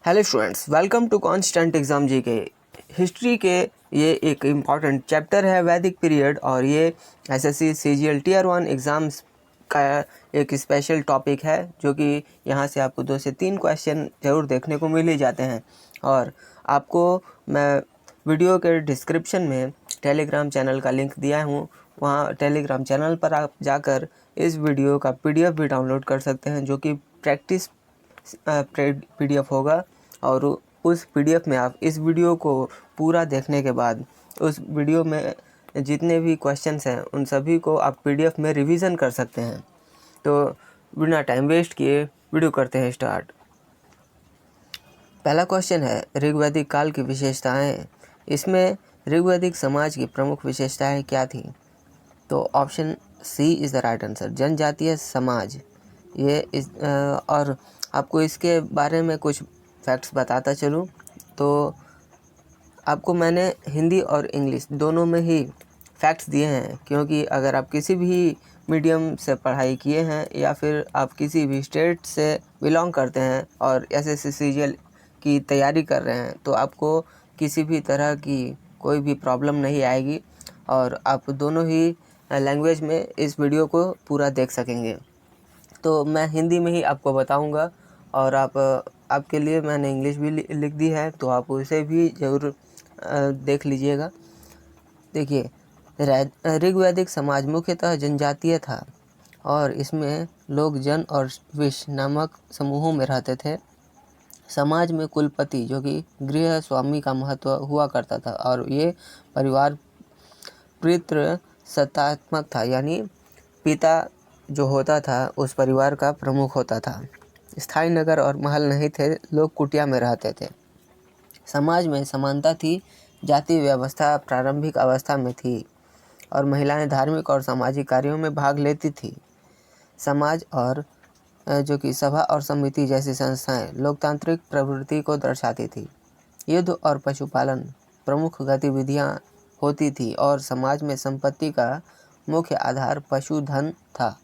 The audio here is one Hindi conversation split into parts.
Hello students, welcome to constant exam GK. History के ये एक इम्पॉर्टेंट चैप्टर है वैदिक पीरियड, और ये एसएससी सीजीएल टियर 1 एग्ज़ाम्स का एक स्पेशल टॉपिक है, जो कि यहाँ से आपको 2 से 3 क्वेश्चन ज़रूर देखने को मिल ही जाते हैं। और आपको मैं वीडियो के डिस्क्रिप्शन में टेलीग्राम चैनल का लिंक दिया हूँ, वहाँ टेलीग्राम चैनल पर आप जाकर इस वीडियो का पीडीएफ भी डाउनलोड कर सकते हैं, जो कि प्रैक्टिस पीडीएफ होगा। और उस पीडीएफ में आप इस वीडियो को पूरा देखने के बाद उस वीडियो में जितने भी क्वेश्चंस हैं उन सभी को आप पीडीएफ में रिवीजन कर सकते हैं। तो बिना टाइम वेस्ट किए वीडियो करते हैं स्टार्ट। पहला क्वेश्चन है ऋग्वैदिक काल की विशेषताएं। इसमें ऋग्वैदिक समाज की प्रमुख विशेषताएं क्या थी? तो option C is the right answer, जनजातीय समाज। और आपको इसके बारे में कुछ फैक्ट्स बताता चलूँ तो आपको मैंने हिंदी और इंग्लिश दोनों में ही फैक्ट्स दिए हैं, क्योंकि अगर आप किसी भी मीडियम से पढ़ाई किए हैं या फिर आप किसी भी स्टेट से बिलोंग करते हैं और एसएससी सीजीएल की तैयारी कर रहे हैं, तो आपको किसी भी तरह की कोई भी प्रॉब्लम नहीं आएगी और आप दोनों ही लैंग्वेज में इस वीडियो को पूरा देख सकेंगे। तो मैं हिंदी में ही आपको बताऊंगा, और आपके लिए मैंने इंग्लिश भी लिख दी है, तो आप उसे भी ज़रूर देख लीजिएगा। देखिए, ऋग्वैदिक समाज मुख्यतः जनजातीय था और इसमें लोग जन और विश नामक समूहों में रहते थे। समाज में कुलपति जो कि गृह स्वामी का महत्व हुआ करता था, और ये परिवार पितृसत्तात्मक था, यानी पिता जो होता था उस परिवार का प्रमुख होता था। स्थायी नगर और महल नहीं थे, लोग कुटिया में रहते थे। समाज में समानता थी, जाति व्यवस्था प्रारंभिक अवस्था में थी और महिलाएं धार्मिक और सामाजिक कार्यों में भाग लेती थी। समाज और जो कि सभा और समिति जैसी संस्थाएं लोकतांत्रिक प्रवृत्ति को दर्शाती थी। युद्ध और पशुपालन प्रमुख गतिविधियां होती थी और समाज में संपत्ति का मुख्य आधार पशुधन था।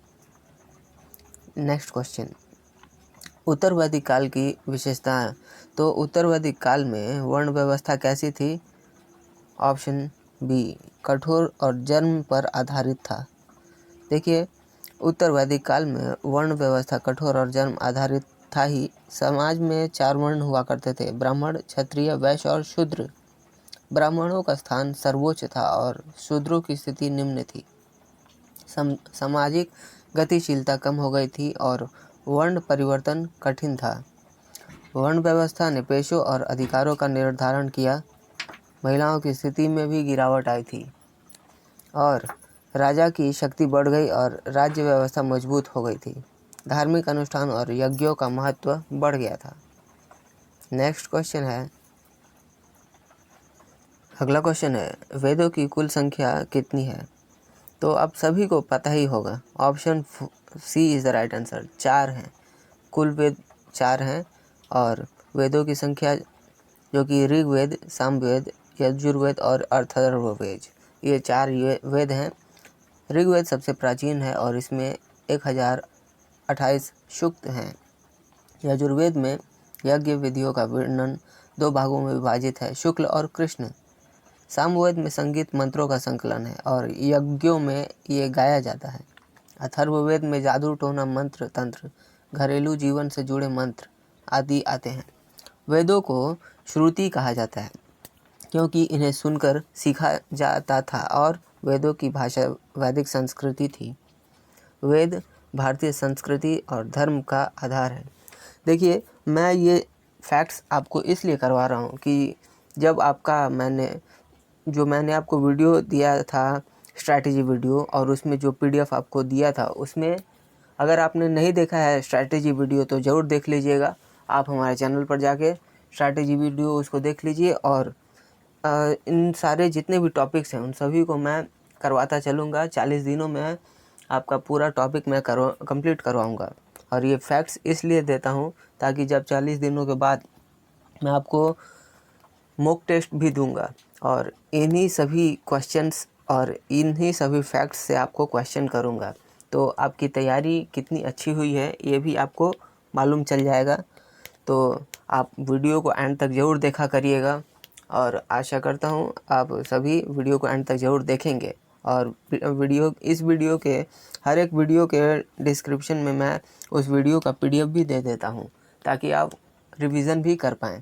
नेक्स्ट क्वेश्चन, उत्तर वैदिक काल की विशेषताएं। तो उत्तर वैदिक काल में वर्ण व्यवस्था कैसी थी? ऑप्शन बी, कठोर और जन्म पर आधारित था। देखिए, उत्तर वैदिक काल में वर्ण व्यवस्था कठोर और जन्म आधारित था ही। समाज में 4 वर्ण हुआ करते थे, ब्राह्मण, क्षत्रिय, वैश्य और शूद्र। ब्राह्मणों का स्थान सर्वोच्च था और शूद्रों की स्थिति निम्न थी। सामाजिक गतिशीलता कम हो गई थी और वर्ण परिवर्तन कठिन था। वर्ण व्यवस्था ने पेशों और अधिकारों का निर्धारण किया। महिलाओं की स्थिति में भी गिरावट आई थी और राजा की शक्ति बढ़ गई और राज्य व्यवस्था मजबूत हो गई थी। धार्मिक अनुष्ठान और यज्ञों का महत्व बढ़ गया था। नेक्स्ट क्वेश्चन है, अगला क्वेश्चन है वेदों की कुल संख्या कितनी है? तो आप सभी को पता ही होगा, option C is the right answer, 4 हैं। कुल वेद 4 हैं और वेदों की संख्या जो कि ऋग्वेद, सामवेद, यजुर्वेद और अथर्ववेद, ये 4 वेद हैं। ऋग्वेद सबसे प्राचीन है और इसमें 1028 सूक्त हैं। यजुर्वेद में यज्ञ विधियों का वर्णन 2 भागों में विभाजित है, शुक्ल और कृष्ण। सामवेद में संगीत मंत्रों का संकलन है और यज्ञों में ये गाया जाता है। अथर्ववेद में जादू टोना, मंत्र तंत्र, घरेलू जीवन से जुड़े मंत्र आदि आते हैं। वेदों को श्रुति कहा जाता है क्योंकि इन्हें सुनकर सीखा जाता था और वेदों की भाषा वैदिक संस्कृति थी। वेद भारतीय संस्कृति और धर्म का आधार है। देखिए, मैं ये फैक्ट्स आपको इसलिए करवा रहा हूँ कि जब मैंने आपको वीडियो दिया था, स्ट्रैटेजी वीडियो, और उसमें जो पीडीएफ आपको दिया था, उसमें अगर आपने नहीं देखा है स्ट्रैटेजी वीडियो तो ज़रूर देख लीजिएगा। आप हमारे चैनल पर जाके स्ट्रैटेजी वीडियो उसको देख लीजिए, और इन सारे जितने भी टॉपिक्स हैं उन सभी को मैं करवाता चलूँगा। 40 दिनों में आपका पूरा टॉपिक मैं कंप्लीट करवाऊँगा। और ये फैक्ट्स इसलिए देता हूँ ताकि जब 40 दिनों के बाद मैं आपको मॉक टेस्ट भी दूंगा और इन्हीं सभी क्वेश्चंस और इन्हीं सभी फैक्ट्स से आपको क्वेश्चन करूंगा, तो आपकी तैयारी कितनी अच्छी हुई है ये भी आपको मालूम चल जाएगा। तो आप वीडियो को एंड तक ज़रूर देखा करिएगा और आशा करता हूँ आप सभी वीडियो को एंड तक ज़रूर देखेंगे। और इस वीडियो के हर एक वीडियो के डिस्क्रिप्शन में मैं उस वीडियो का PDF भी दे देता हूँ ताकि आप रिवीजन भी कर पाएँ।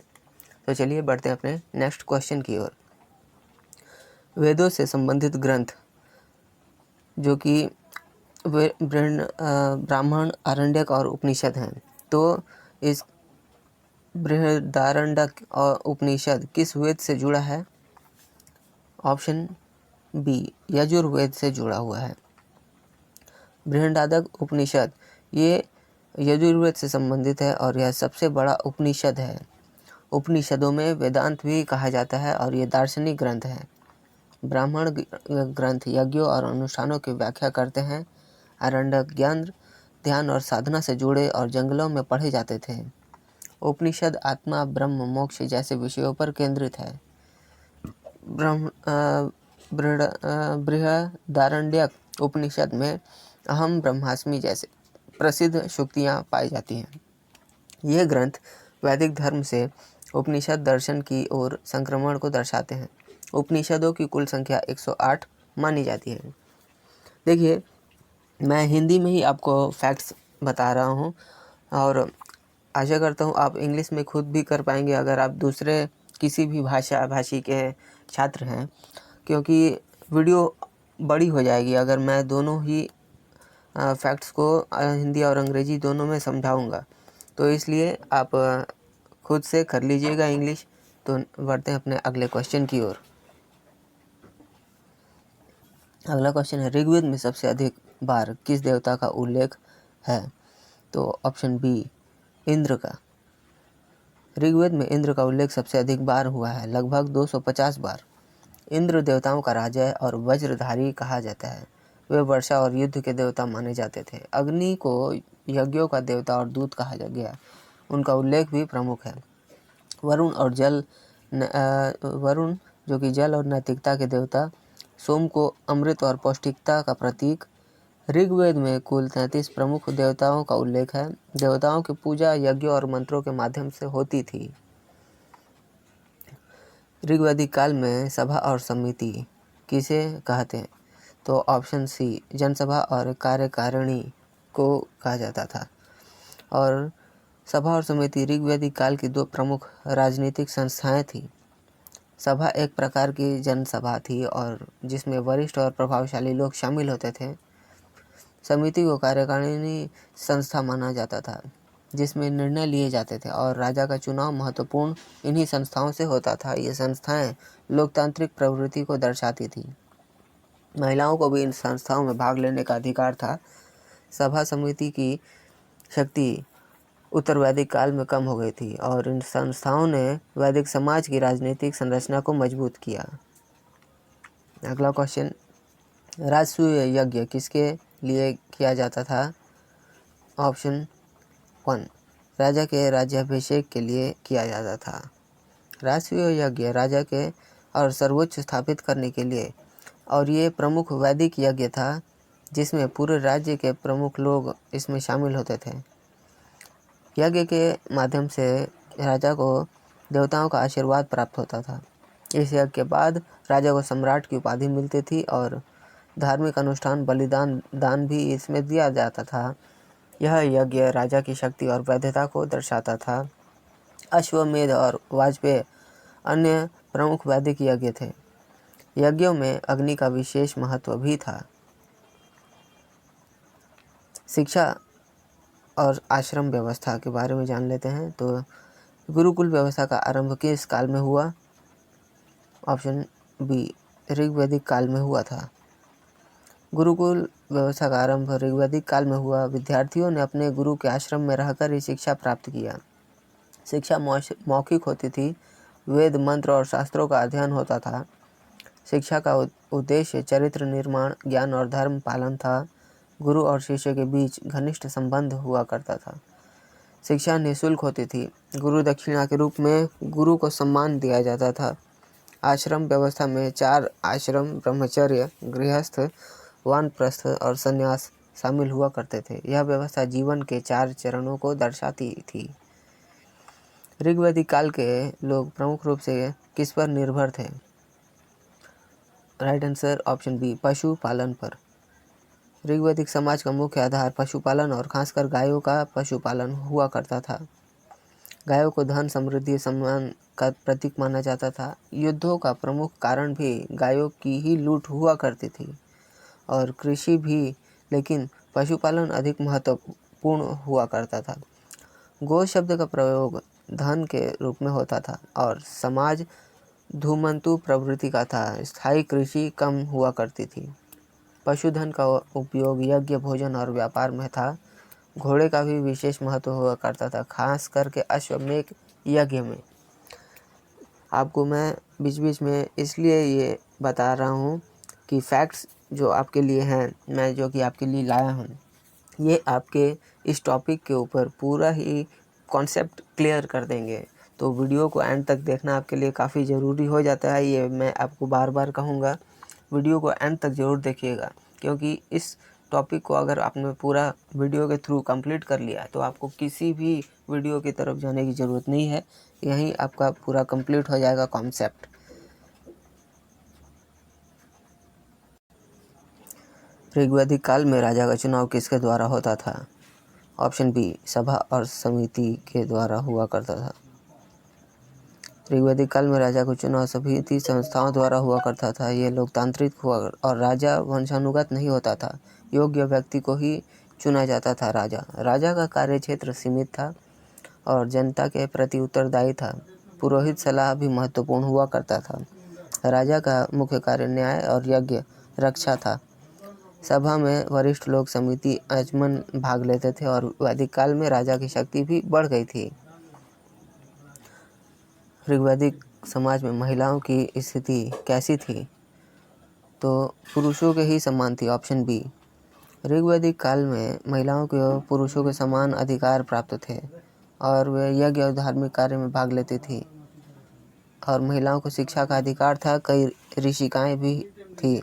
तो चलिए बढ़ते हैं अपने नेक्स्ट क्वेश्चन की ओर। वेदों से संबंधित ग्रंथ जो कि ब्राह्मण, आरण्यक और उपनिषद हैं, तो इस बृहदारण्यक और उपनिषद किस वेद से जुड़ा है? ऑप्शन बी, यजुर्वेद से जुड़ा हुआ है। बृहदारण्यक उपनिषद ये यजुर्वेद से संबंधित है और यह सबसे बड़ा उपनिषद है। उपनिषदों में वेदांत भी कहा जाता है और ये दार्शनिक ग्रंथ है। ब्राह्मण ग्रंथ यज्ञों और अनुष्ठानों की व्याख्या करते हैं। आरण्यक ज्ञान, ध्यान और साधना से जुड़े और जंगलों में पढ़े जाते थे। उपनिषद आत्मा, ब्रह्म, मोक्ष जैसे विषयों पर केंद्रित है। बृहदारण्यक उपनिषद में अहम ब्रह्मास्मि जैसे प्रसिद्ध सूक्तियाँ पाई जाती हैं। ये ग्रंथ वैदिक धर्म से उपनिषद दर्शन की ओर संक्रमण को दर्शाते हैं। उपनिषदों की कुल संख्या 108 मानी जाती है। देखिए, मैं हिंदी में ही आपको फैक्ट्स बता रहा हूँ और आशा करता हूँ आप इंग्लिश में खुद भी कर पाएंगे अगर आप दूसरे किसी भी भाषी के छात्र हैं, क्योंकि वीडियो बड़ी हो जाएगी अगर मैं दोनों ही फैक्ट्स को हिंदी और अंग्रेजी दोनों में समझाऊंगा। तो इसलिए आप खुद से कर लीजिएगा इंग्लिश। तो बढ़ते हैं अपने अगले क्वेश्चन की ओर। अगला क्वेश्चन है, ऋग्वेद में सबसे अधिक बार किस देवता का उल्लेख है? तो ऑप्शन बी, इंद्र का। ऋग्वेद में इंद्र का उल्लेख सबसे अधिक बार हुआ है, लगभग 250 बार। इंद्र देवताओं का राजा है और वज्रधारी कहा जाता है। वे वर्षा और युद्ध के देवता माने जाते थे। अग्नि को यज्ञों का देवता और दूत कहा गया, उनका उल्लेख भी प्रमुख है। वरुण जो कि जल और नैतिकता के देवता, सोम को अमृत और पौष्टिकता का प्रतीक। ऋग्वेद में कुल 33 प्रमुख देवताओं का उल्लेख है। देवताओं की पूजा यज्ञों और मंत्रों के माध्यम से होती थी। ऋग्वैदिक काल में सभा और समिति किसे कहते हैं? तो ऑप्शन सी, जनसभा और कार्यकारिणी को कहा जाता था। और सभा और समिति ऋग्वैदिक काल की दो प्रमुख राजनीतिक संस्थाएं थीं। सभा एक प्रकार की जनसभा थी और जिसमें वरिष्ठ और प्रभावशाली लोग शामिल होते थे। समिति को कार्यकारिणी संस्था माना जाता था, जिसमें निर्णय लिए जाते थे और राजा का चुनाव महत्वपूर्ण इन्हीं संस्थाओं से होता था। ये संस्थाएं लोकतांत्रिक प्रवृत्ति को दर्शाती थी। महिलाओं को भी इन संस्थाओं में भाग लेने का अधिकार था। सभा समिति की शक्ति उत्तर वैदिक काल में कम हो गई थी और इन संस्थाओं ने वैदिक समाज की राजनीतिक संरचना को मजबूत किया। अगला क्वेश्चन, राजसूय यज्ञ किसके लिए किया जाता था? ऑप्शन 1, राजा के राज्याभिषेक के लिए किया जाता था। राजसूय यज्ञ राजा के और सर्वोच्च स्थापित करने के लिए, और ये प्रमुख वैदिक यज्ञ था जिसमें पूरे राज्य के प्रमुख लोग इसमें शामिल होते थे। यज्ञ के माध्यम से राजा को देवताओं का आशीर्वाद प्राप्त होता था। इस यज्ञ के बाद राजा को सम्राट की उपाधि मिलती थी और धार्मिक अनुष्ठान, बलिदान, दान भी इसमें दिया जाता था। यह यज्ञ राजा की शक्ति और वैधता को दर्शाता था। अश्वमेध और वाजपेय अन्य प्रमुख वैदिक यज्ञ थे। यज्ञों में अग्नि का विशेष महत्व भी था। शिक्षा और आश्रम व्यवस्था के बारे में जान लेते हैं। तो गुरुकुल व्यवस्था का आरंभ किस काल में हुआ? ऑप्शन बी, ऋग्वैदिक काल में हुआ था। गुरुकुल व्यवस्था का आरंभ ऋग्वैदिक काल में हुआ। विद्यार्थियों ने अपने गुरु के आश्रम में रहकर ही शिक्षा प्राप्त किया। शिक्षा मौखिक होती थी। वेद, मंत्र और शास्त्रों का अध्ययन होता था। शिक्षा का उद्देश्य चरित्र निर्माण, ज्ञान और धर्म पालन था। गुरु और शिष्य के बीच घनिष्ठ संबंध हुआ करता था। शिक्षा निःशुल्क होती थी। गुरु दक्षिणा के रूप में गुरु को सम्मान दिया जाता था। आश्रम व्यवस्था में 4 आश्रम, ब्रह्मचर्य, गृहस्थ, वानप्रस्थ और संन्यास शामिल हुआ करते थे। यह व्यवस्था जीवन के 4 चरणों को दर्शाती थी। ऋग्वैदिक काल के लोग प्रमुख रूप से किस पर निर्भर थे? राइट आंसर ऑप्शन बी, पशुपालन पर। ऋग्वैदिक समाज का मुख्य आधार पशुपालन और खासकर गायों का पशुपालन हुआ करता था। गायों को धन, समृद्धि, सम्मान का प्रतीक माना जाता था। युद्धों का प्रमुख कारण भी गायों की ही लूट हुआ करती थी और कृषि भी, लेकिन पशुपालन अधिक महत्वपूर्ण हुआ करता था। गो शब्द का प्रयोग धन के रूप में होता था और समाज धूमंतु प्रवृत्ति का था। स्थायी कृषि कम हुआ करती थी। पशुधन का उपयोग यज्ञ, भोजन और व्यापार में था। घोड़े का भी विशेष महत्व हुआ करता था, खास करके अश्वमेध यज्ञ में। आपको मैं बीच बीच में इसलिए ये बता रहा हूँ कि फैक्ट्स जो आपके लिए हैं, मैं जो कि आपके लिए लाया हूँ, ये आपके इस टॉपिक के ऊपर पूरा ही कॉन्सेप्ट क्लियर कर देंगे। तो वीडियो को एंड तक देखना आपके लिए काफ़ी ज़रूरी हो जाता है। ये मैं आपको बार बार कहूँगा, वीडियो को एंड तक ज़रूर देखिएगा, क्योंकि इस टॉपिक को अगर आपने पूरा वीडियो के थ्रू कंप्लीट कर लिया तो आपको किसी भी वीडियो की तरफ जाने की ज़रूरत नहीं है। यहीं आपका पूरा कंप्लीट हो जाएगा कॉन्सेप्ट। ऋग्वैदिक काल में राजा का चुनाव किसके द्वारा होता था? ऑप्शन बी, सभा और समिति के द्वारा हुआ करता था। ऋग्वैदिक काल में राजा को चुनाव समिति संस्थाओं द्वारा हुआ करता था। ये लोकतांत्रिक हुआ और राजा वंशानुगत नहीं होता था। योग्य व्यक्ति को ही चुना जाता था। राजा का कार्य क्षेत्र सीमित था और जनता के प्रति उत्तरदायी था। पुरोहित सलाह भी महत्वपूर्ण हुआ करता था। राजा का मुख्य कार्य न्याय और यज्ञ रक्षा था। सभा में वरिष्ठ लोग समिति अंजमन भाग लेते थे और वैदिक काल में राजा की शक्ति भी बढ़ गई थी। ऋग्वैदिक समाज में महिलाओं की स्थिति कैसी थी? तो पुरुषों के ही समान थी। Option B. ऋग्वैदिक काल में महिलाओं को पुरुषों के समान अधिकार प्राप्त थे और वे यज्ञ और धार्मिक कार्य में भाग लेती थी और महिलाओं को शिक्षा का अधिकार था। कई ऋषिकाएं भी थी।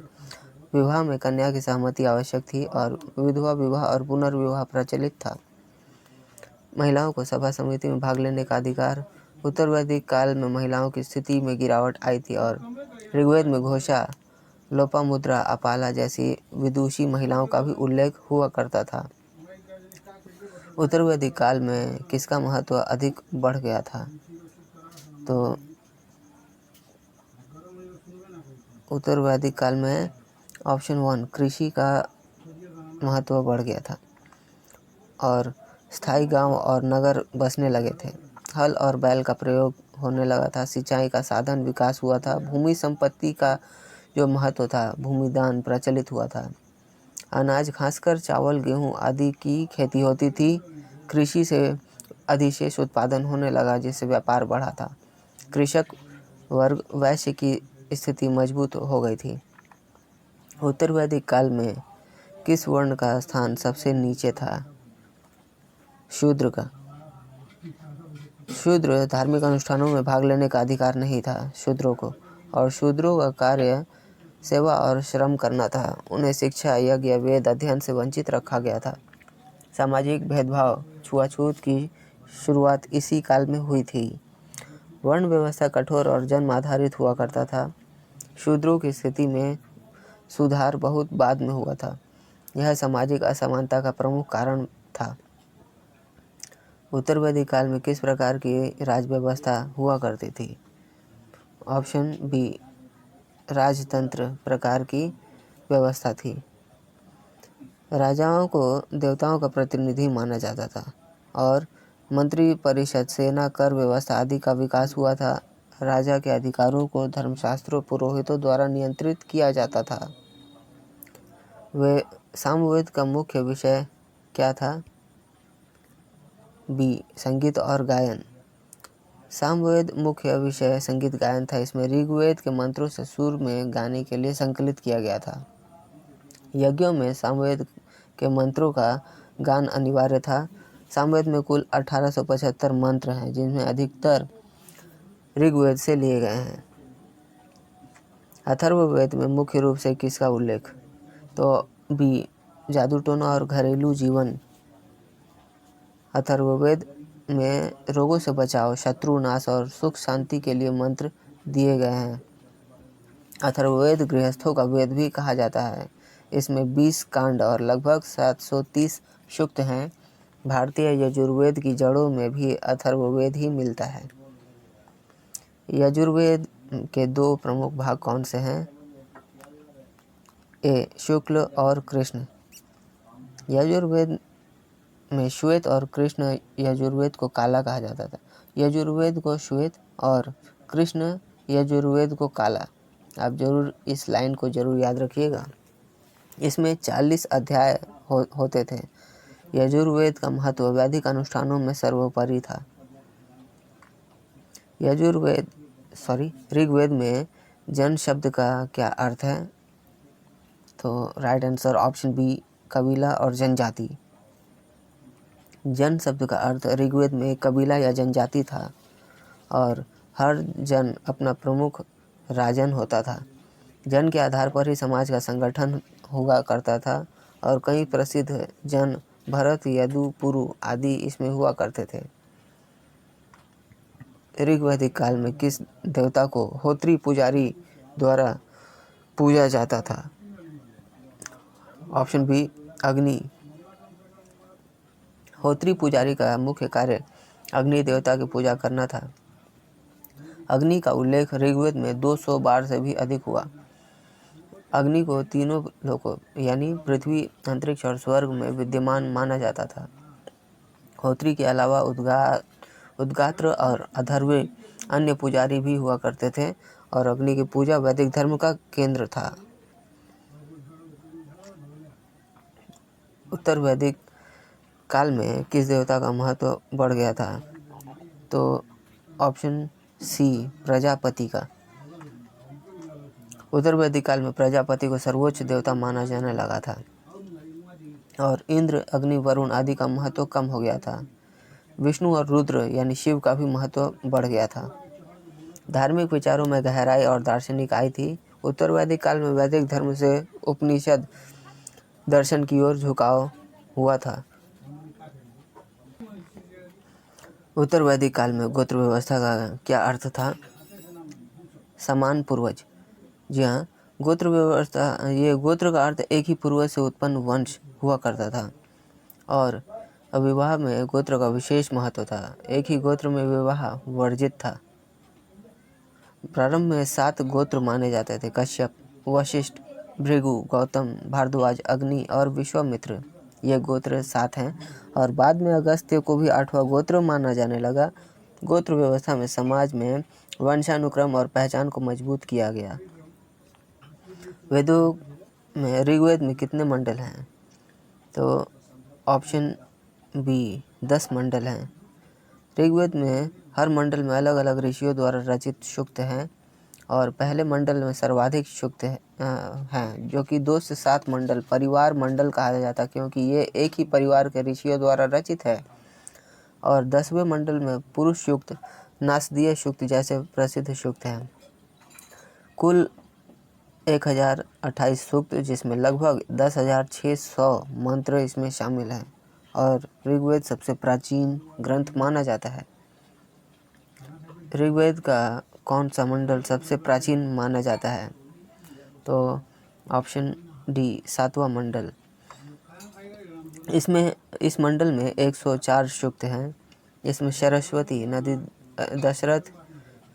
विवाह में कन्या की सहमति आवश्यक थी और विधवा विवाह और पुनर्विवाह प्रचलित था। महिलाओं को सभा समिति में भाग लेने का अधिकार। उत्तर वैदिक काल में महिलाओं की स्थिति में गिरावट आई थी और ऋग्वेद में घोषा, लोपामुद्रा, अपाला जैसी विदुषी महिलाओं का भी उल्लेख हुआ करता था। उत्तर वैदिक काल में किसका महत्व अधिक बढ़ गया था? तो उत्तर वैदिक काल में ऑप्शन 1, कृषि का महत्व बढ़ गया था और स्थायी गांव और नगर बसने लगे थे। हल और बैल का प्रयोग होने लगा था। सिंचाई का साधन विकास हुआ था। भूमि संपत्ति का जो महत्व था, भूमिदान प्रचलित हुआ था। अनाज, खासकर चावल, गेहूं आदि की खेती होती थी। कृषि से अधिशेष उत्पादन होने लगा, जिससे व्यापार बढ़ा था। कृषक वर्ग, वैश्य की स्थिति मजबूत हो गई थी। उत्तर वैदिक काल में किस वर्ण का स्थान सबसे नीचे था? शूद्र का। शूद्र धार्मिक अनुष्ठानों में भाग लेने का अधिकार नहीं था शूद्रों को, और शूद्रों का कार्य सेवा और श्रम करना था। उन्हें शिक्षा, यज्ञ, वेद अध्ययन से वंचित रखा गया था। सामाजिक भेदभाव, छुआछूत की शुरुआत इसी काल में हुई थी। वर्ण व्यवस्था कठोर और जन्म आधारित हुआ करता था। शूद्रों की स्थिति में सुधार बहुत बाद में हुआ था। यह सामाजिक असमानता का प्रमुख कारण था। उत्तर वैदिक काल में किस प्रकार की राज व्यवस्था हुआ करती थी? ऑप्शन बी, राजतंत्र प्रकार की व्यवस्था थी। राजाओं को देवताओं का प्रतिनिधि माना जाता था और मंत्री परिषद, सेना, कर व्यवस्था आदि का विकास हुआ था। राजा के अधिकारों को धर्मशास्त्रों, पुरोहितों द्वारा नियंत्रित किया जाता था। वे सामवेद का मुख्य विषय क्या था? बी, संगीत और गायन। सामवेद मुख्य विषय संगीत गायन था। इसमें ऋग्वेद के मंत्रों से सुर में गाने के लिए संकलित किया गया था। यज्ञों में सामवेद के मंत्रों का गान अनिवार्य था। सामवेद में कुल 1875 मंत्र हैं, जिनमें अधिकतर ऋग्वेद से लिए गए हैं। अथर्ववेद में मुख्य रूप से किसका उल्लेख? तो बी, जादू टोना और घरेलू जीवन। अथर्ववेद में रोगों से बचाव, शत्रु नाश और सुख शांति के लिए मंत्र दिए गए हैं। अथर्ववेद गृहस्थों का वेद भी कहा जाता है। इसमें 20 कांड और लगभग 730 सूक्त हैं। भारतीय यजुर्वेद की जड़ों में भी अथर्ववेद ही मिलता है। यजुर्वेद के 2 प्रमुख भाग कौन से हैं? ए. शुक्ल और कृष्ण। यजुर्वेद में श्वेत और कृष्ण यजुर्वेद को काला कहा जाता था। यजुर्वेद को श्वेत और कृष्ण यजुर्वेद को काला। आप जरूर इस लाइन को जरूर याद रखिएगा। इसमें 40 अध्याय होते थे। यजुर्वेद का महत्व वैदिक अनुष्ठानों में सर्वोपरि था। ऋग्वेद में जन शब्द का क्या अर्थ है? तो राइट आंसर ऑप्शन बी, कबीला और जनजाति। जन शब्द का अर्थ ऋग्वेद में कबीला या जनजाति था और हर जन अपना प्रमुख राजन होता था। जन के आधार पर ही समाज का संगठन हुआ करता था और कई प्रसिद्ध जन भरत, यदु, पुरु आदि इसमें हुआ करते थे। ऋग्वैदिक काल में किस देवता को होत्री पुजारी द्वारा पूजा जाता था? ऑप्शन बी, अग्नि। होत्री पुजारी का मुख्य कार्य अग्नि देवता की पूजा करना था। अग्नि का उल्लेख ऋग्वेद में 200 बार से भी अधिक हुआ। अग्नि को तीनों लोकों यानी पृथ्वी, अंतरिक्ष और स्वर्ग में विद्यमान माना जाता था। होत्री के अलावा उद्गात्र और अथर्वे अन्य पुजारी भी हुआ करते थे और अग्नि की पूजा वैदिक धर्म का केंद्र था। उत्तर वैदिक काल में किस देवता का महत्व बढ़ गया था? तो ऑप्शन सी, प्रजापति का। उत्तर वैदिक काल में प्रजापति को सर्वोच्च देवता माना जाने लगा था और इंद्र, अग्नि, वरुण आदि का महत्व कम हो गया था। विष्णु और रुद्र यानी शिव का भी महत्व बढ़ गया था। धार्मिक विचारों में गहराई और दार्शनिक आई थी। उत्तर वैदिक काल में वैदिक धर्म से उपनिषद दर्शन की ओर झुकाव हुआ था। उत्तर वैदिक काल में गोत्र व्यवस्था का क्या अर्थ था? समान पूर्वज। जी हाँ, गोत्र व्यवस्था, ये गोत्र का अर्थ एक ही पूर्वज से उत्पन्न वंश हुआ करता था और विवाह में गोत्र का विशेष महत्व था। एक ही गोत्र में विवाह वर्जित था। प्रारंभ में 7 गोत्र माने जाते थे: कश्यप, वशिष्ठ, भृगु, गौतम, भारद्वाज, अग्नि और विश्वामित्र। ये गोत्र 7 हैं और बाद में अगस्त्य को भी 8वां गोत्र माना जाने लगा। गोत्र व्यवस्था में समाज में वंशानुक्रम और पहचान को मजबूत किया गया। वेदों में ऋग्वेद में कितने मंडल हैं? तो ऑप्शन बी, 10 मंडल हैं। ऋग्वेद में हर मंडल में अलग अलग ऋषियों द्वारा रचित सूक्त हैं और पहले मंडल में सर्वाधिक सूक्त हैं जो कि 2 से 7 मंडल परिवार मंडल कहा जाता है क्योंकि ये एक ही परिवार के ऋषियों द्वारा रचित है। और 10वें मंडल में पुरुष सूक्त, नासदीय सूक्त जैसे प्रसिद्ध सूक्त हैं। कुल 1028 सूक्त जिसमें लगभग 10,600 मंत्र इसमें शामिल हैं और ऋग्वेद सबसे प्राचीन ग्रंथ माना जाता है। ऋग्वेद का कौन सा मंडल सबसे प्राचीन माना जाता है? तो ऑप्शन डी, 7वां मंडल। इस मंडल में 104 सूक्त हैं। इसमें सरस्वती नदी,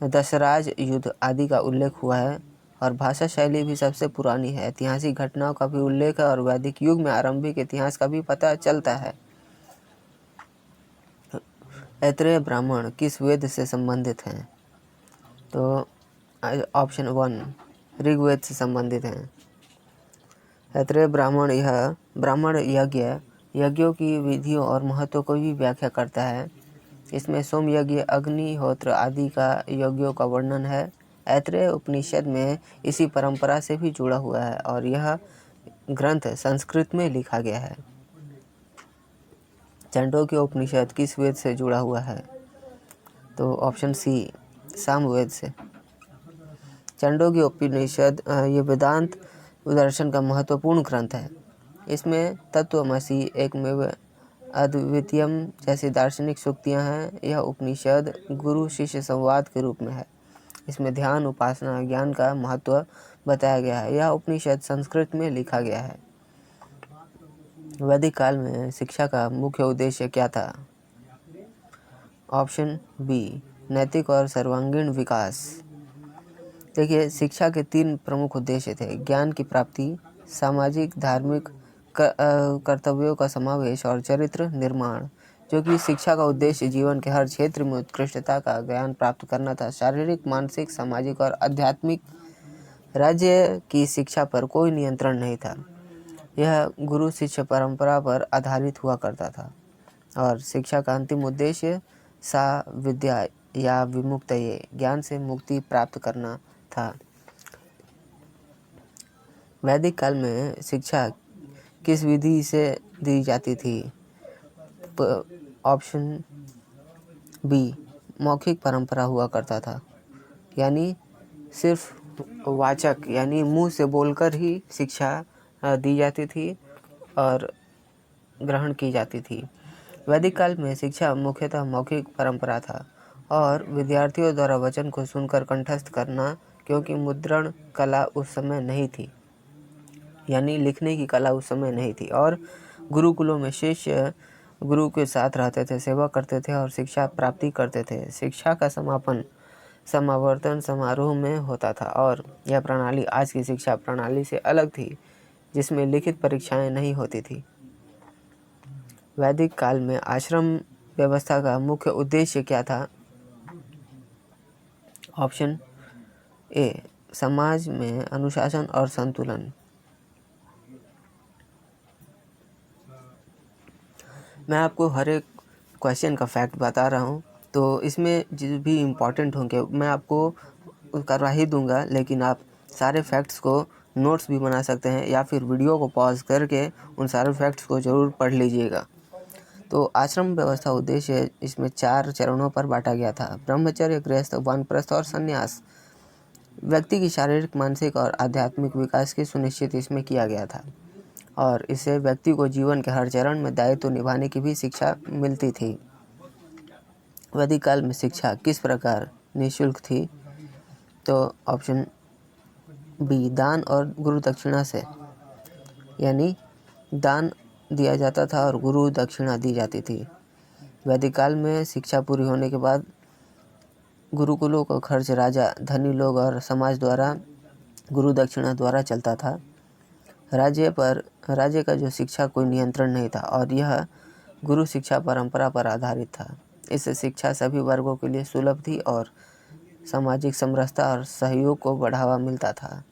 दशराज युद्ध आदि का उल्लेख हुआ है और भाषा शैली भी सबसे पुरानी है। ऐतिहासिक घटनाओं का भी उल्लेख है और वैदिक युग में आरंभिक इतिहास का भी पता चलता है। ऐत्रेय ब्राह्मण किस वेद से संबंधित हैं? तो ऑप्शन 1, ऋग्वेद से संबंधित हैं। ऐत्रेय ब्राह्मण यह ब्राह्मण यज्ञों की विधियों और महत्व को भी व्याख्या करता है। इसमें सोम यज्ञ, अग्निहोत्र आदि का यज्ञों का वर्णन है। ऐत्रेय उपनिषद में इसी परंपरा से भी जुड़ा हुआ है और यह ग्रंथ संस्कृत में लिखा गया है। चांडोक्य उपनिषद किस वेद से जुड़ा हुआ है? तो ऑप्शन सी, सामवेद से। चांडोक्य उपनिषद ये वेदांत दर्शन का महत्वपूर्ण ग्रंथ है। इसमें तत्वमसि, एकमेव अद्वितीयम जैसी दार्शनिक सूक्तियाँ हैं। यह उपनिषद गुरु शिष्य संवाद के रूप में है। इसमें ध्यान, उपासना, ज्ञान का महत्व बताया गया है। यह उपनिषद संस्कृत में लिखा गया है। वैदिक काल में शिक्षा का मुख्य उद्देश्य क्या था? ऑप्शन बी, नैतिक और सर्वांगीण विकास। देखिए, शिक्षा के 3 प्रमुख उद्देश्य थे: ज्ञान की प्राप्ति, सामाजिक धार्मिक कर्तव्यों का समावेश और चरित्र निर्माण। जो कि शिक्षा का उद्देश्य जीवन के हर क्षेत्र में उत्कृष्टता का ज्ञान प्राप्त करना था। शारीरिक, मानसिक, सामाजिक और आध्यात्मिक राज्य की शिक्षा पर कोई नियंत्रण नहीं था। यह गुरु शिष्य परंपरा पर आधारित हुआ करता था। और शिक्षा का अंतिम उद्देश्य सा विद्या या विमुक्तये, ज्ञान से मुक्ति प्राप्त करना था। वैदिक काल में शिक्षा किस विधि से दी जाती थी? ऑप्शन बी, मौखिक परंपरा हुआ करता था। यानी सिर्फ वाचक यानी मुंह से बोलकर ही शिक्षा दी जाती थी और ग्रहण की जाती थी। वैदिक काल में शिक्षा मुख्यतः मौखिक परंपरा था और विद्यार्थियों द्वारा वचन को सुनकर कंठस्थ करना, क्योंकि मुद्रण कला उस समय नहीं थी, यानी लिखने की कला उस समय नहीं थी। और गुरुकुलों में शिष्य गुरु के साथ रहते थे, सेवा करते थे और शिक्षा प्राप्ति करते थे। शिक्षा का समापन समावर्तन समारोह में होता था और यह प्रणाली आज की शिक्षा प्रणाली से अलग थी, जिसमें लिखित परीक्षाएं नहीं होती थी। वैदिक काल में आश्रम व्यवस्था का मुख्य उद्देश्य क्या था? ऑप्शन ए, समाज में अनुशासन और संतुलन। मैं आपको हर एक क्वेश्चन का फैक्ट बता रहा हूँ, तो इसमें जो भी इम्पोर्टेंट होंगे मैं आपको करवा ही दूंगा, लेकिन आप सारे फैक्ट्स को नोट्स भी बना सकते हैं या फिर वीडियो को पॉज करके उन सारे फैक्ट्स को ज़रूर पढ़ लीजिएगा। तो आश्रम व्यवस्था उद्देश्य इसमें 4 चरणों पर बांटा गया था: ब्रह्मचर्य, गृहस्थ, वानप्रस्थ और संन्यास। व्यक्ति की शारीरिक, मानसिक और आध्यात्मिक विकास की सुनिश्चित इसमें किया गया था और इससे व्यक्ति को जीवन के हर चरण में दायित्व निभाने की भी शिक्षा मिलती थी। वैदिक काल में शिक्षा किस प्रकार निःशुल्क थी? तो ऑप्शन बी, दान और गुरु दक्षिणा से, यानी दान दिया जाता था और गुरु दक्षिणा दी जाती थी। वैदिक काल में शिक्षा पूरी होने के बाद गुरुकुलों का खर्च राजा, धनी लोग और समाज द्वारा गुरु दक्षिणा द्वारा चलता था। राज्य का जो शिक्षा कोई नियंत्रण नहीं था और यह गुरु शिक्षा परंपरा पर आधारित था। इससे शिक्षा सभी वर्गों के लिए सुलभ थी और सामाजिक समरसता और सहयोग को बढ़ावा मिलता था।